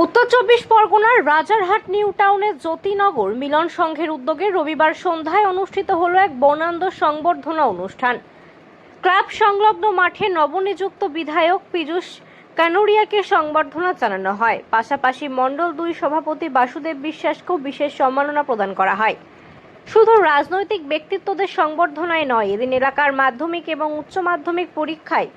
উত্তর চব্বিশ পরগনার রাজারহাট নিউ টাউনের জ্যোতিনগর মিলন সংঘের উদ্যোগে রবিবার সন্ধ্যায় অনুষ্ঠিত হলো এক বর্ণাঢ্য সংবর্ধনা অনুষ্ঠান। ক্লাব সংলগ্ন মাঠে নবনিযুক্ত বিধায়ক পীযূষ কানুরিয়াকে সংবর্ধনা জানানো হয়। পাশাপাশি মণ্ডল 2 সভাপতি বাসুদেব বিশ্বাসকেও বিশেষ সম্মাননা প্রদান করা হয়। শুধু রাজনৈতিক ব্যক্তিত্বদের সংবর্ধনায় নয়, এদিন এলাকার মাধ্যমিক এবং উচ্চ মাধ্যমিক পরীক্ষায়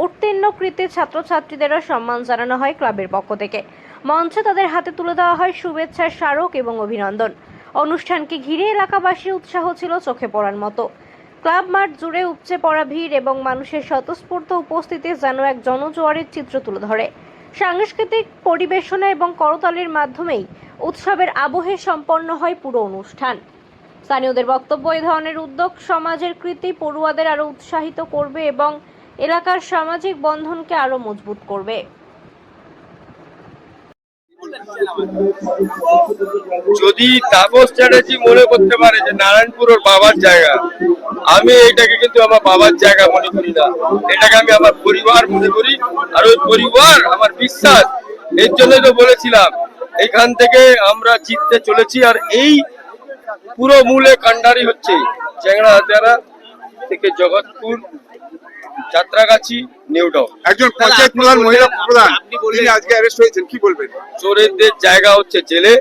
উত্তীর্ণকৃত ছাত্রছাত্রীদেরও সম্মান জানানো হয় ক্লাবের পক্ষ থেকে। মঞ্চে তাদের হাতে তুলে দেওয়া হয় শুভেচ্ছার স্মারক এবং অভিনন্দন। অনুষ্ঠানকে ঘিরে এলাকাবাসীর উৎসাহ ছিল চোখে পড়ার মতো। ক্লাব মাঠ জুড়ে উপচে পড়া ভিড় এবং মানুষের স্বতঃস্ফূর্ত উপস্থিতি যেন এক জনজোয়ারের চিত্র তুলে ধরে। সাংস্কৃতিক পরিবেশনা এবং করতালির মাধ্যমেই উৎসবের আবহে সম্পন্ন হয় পুরো অনুষ্ঠান। স্থানীয়দের বক্তব্য, এই ধরনের উদ্যোগ সমাজের কৃতি পড়ুয়াদের আরও উৎসাহিত করবে এবং এলাকার সামাজিক বন্ধনকে আরও মজবুত করবে। যদি তাপস চ্যাটার্জি মনে করতে পারে যে নারায়ণপুর ওর বাবার জায়গা, আমি এটাকে কিন্তু আমার বাবার জায়গা মনে করি না। এটাকে আমি আমার পরিবার মনে করি, আর ওই পরিবার আমার বিশ্বাস। এর জন্যই তো বলেছিলাম এখান থেকে আমরা জিততে চলেছি। আর এই পুরো মূলে কান্ডারি হচ্ছে চ্যাংড়া হাতিয়ারা থেকে জগৎপুর, যাত্রাগাছি, নিউ টাউন। একজন পঞ্চায়েত প্রধান, মহিলা প্রধান, তিনি আজকে অ্যারেস্ট হয়েছেন, কি বলবেন? চোরেদের জায়গা হচ্ছে জেলে,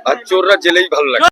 আর চোররা জেলেই ভালো লাগে।